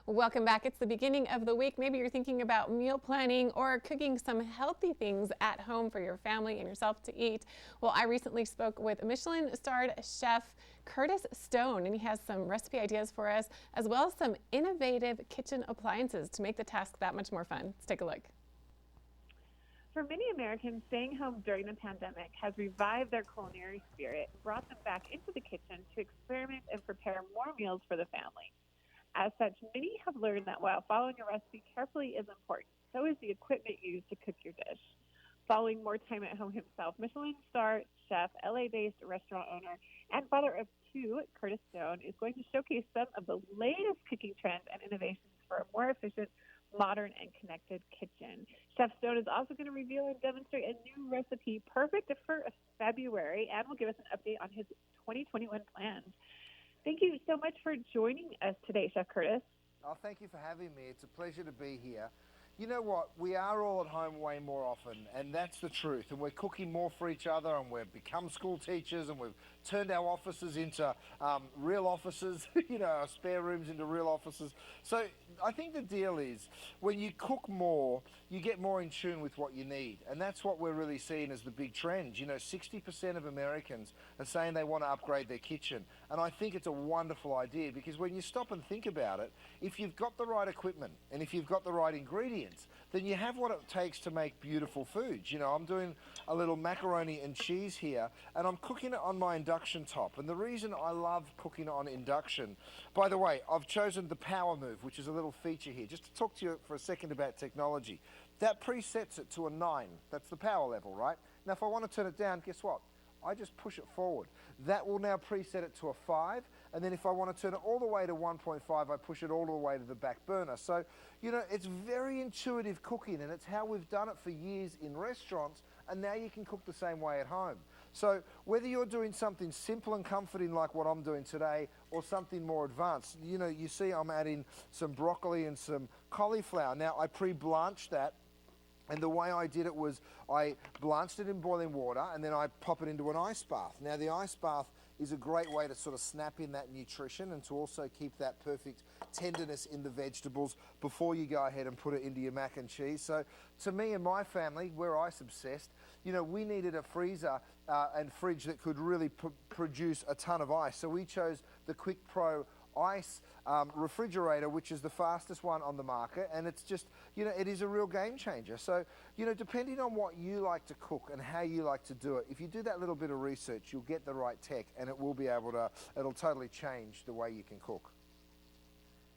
Welcome back. It's the beginning of the week. Maybe you're thinking about meal planning or cooking some healthy things at home for your family and yourself to eat. Well, I recently spoke with Michelin-starred chef Curtis Stone, and he has some recipe ideas for us, as well as some innovative kitchen appliances to make the task that much more fun. Let's take a look. For many Americans, staying home during the pandemic has revived their culinary spirit and brought them back into the kitchen to experiment and prepare more meals for the family. As such, many have learned that while following a recipe carefully is important, so is the equipment used to cook your dish. Following more time at home himself, Michelin-starred chef, LA-based restaurant owner, and father of two, Curtis Stone, is going to showcase some of the latest cooking trends and innovations for a more efficient, modern, and connected kitchen. Chef Stone is also going to reveal and demonstrate a new recipe perfect for February, and will give us an update on his 2021 plans. Thank you so much for joining us today, Chef Curtis. Oh, thank you for having me. It's a pleasure to be here. You know what? We are all at home way more often, and that's the truth. And we're cooking more for each other, and we've become school teachers, and we've turned our offices into real offices, you know, our spare rooms into real offices. So I think the deal is when you cook more, you get more in tune with what you need. And that's what we're really seeing as the big trend. You know, 60% of Americans are saying they want to upgrade their kitchen. And I think it's a wonderful idea, because when you stop and think about it, if you've got the right equipment and if you've got the right ingredients, then you have what it takes to make beautiful foods. You know, I'm doing a little macaroni and cheese here, and I'm cooking it on my induction top. And the reason I love cooking on induction, by the way, I've chosen the power move, which is a little feature here. Just to talk to you for a second about technology. That presets it to a 9. That's the power level, right? Now, if I want to turn it down, guess what? I just push it forward. That will now preset it to a 5. And then if I want to turn it all the way to 1.5, I push it all the way to the back burner. So, you know, it's very intuitive cooking, and it's how we've done it for years in restaurants, and now you can cook the same way at home. So whether you're doing something simple and comforting like what I'm doing today, or something more advanced, you know, you see I'm adding some broccoli and some cauliflower. Now, I pre-blanched that. And the way I did it was I blanched it in boiling water, and then I pop it into an ice bath. Now, the ice bath is a great way to sort of snap in that nutrition and to also keep that perfect tenderness in the vegetables before you go ahead and put it into your mac and cheese. So to me and my family, we're ice obsessed, you know, we needed a freezer and fridge that could really produce a ton of ice. So we chose the Quick Pro ice refrigerator, which is the fastest one on the market, and it's just, you know, it is a real game changer. So, you know, depending on what you like to cook and how you like to do it, if you do that little bit of research, you'll get the right tech, and it will be able to, it'll totally change the way you can cook.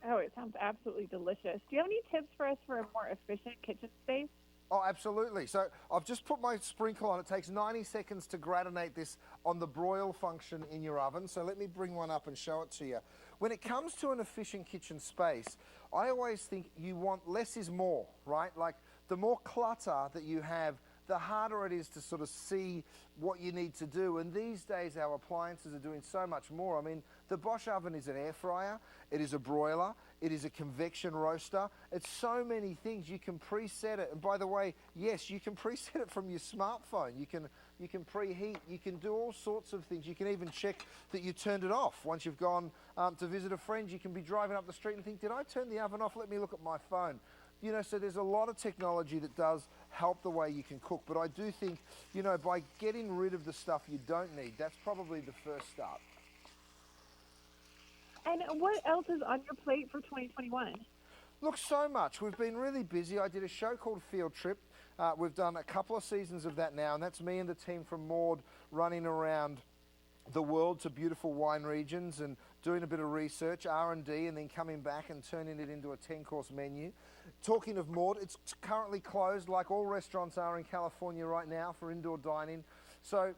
Oh, it sounds absolutely delicious. Do you have any tips for us for a more efficient kitchen space? Oh, absolutely. So I've just put my sprinkle on. It takes 90 seconds to gratinate this on the broil function in your oven. So let me bring one up and show it to you. When it comes to an efficient kitchen space, I always think you want less is more, right? Like the more clutter that you have, the harder it is to sort of see what you need to do. And these days, our appliances are doing so much more. I mean, the Bosch oven is an air fryer, it is a broiler, it is a convection roaster. It's so many things. You can preset it. And by the way, yes, you can preset it from your smartphone. You can preheat. You can do all sorts of things. You can even check that you turned it off. Once you've gone to visit a friend, you can be driving up the street and think, did I turn the oven off? Let me look at my phone. You know, so there's a lot of technology that does help the way you can cook. But I do think, you know, by getting rid of the stuff you don't need, that's probably the first start. And what else is on your plate for 2021? Look, so much. We've been really busy. I did a show called Field Trip. We've done a couple of seasons of that now, and that's me and the team from Maud running around the world to beautiful wine regions and doing a bit of research, R&D, and then coming back and turning it into a 10-course menu. Talking of Maud, it's currently closed like all restaurants are in California right now for indoor dining. So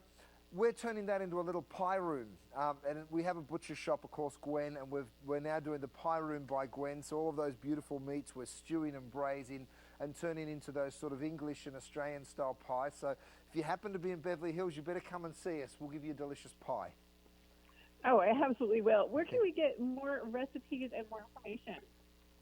we're turning that into a little pie room. And we have a butcher shop, of course, Gwen, and we're now doing the pie room by Gwen. So all of those beautiful meats we're stewing and braising and turning into those sort of English and Australian style pies. So if you happen to be in Beverly Hills, you better come and see us. We'll give you a delicious pie. Oh, I absolutely will. Where can we get more recipes and more information?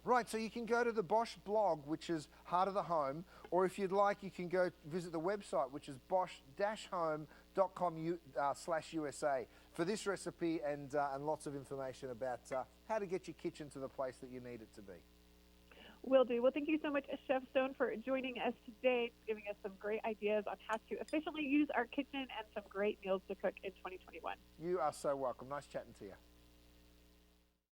Right, so you can go to the Bosch blog, which is Heart of the Home, or if you'd like, you can go visit the website, which is bosch-home.com/USA for this recipe and lots of information about how to get your kitchen to the place that you need it to be. Will do. Well, thank you so much, Chef Stone, for joining us today, giving us some great ideas on how to efficiently use our kitchen and some great meals to cook in 2021. You are so welcome. Nice chatting to you.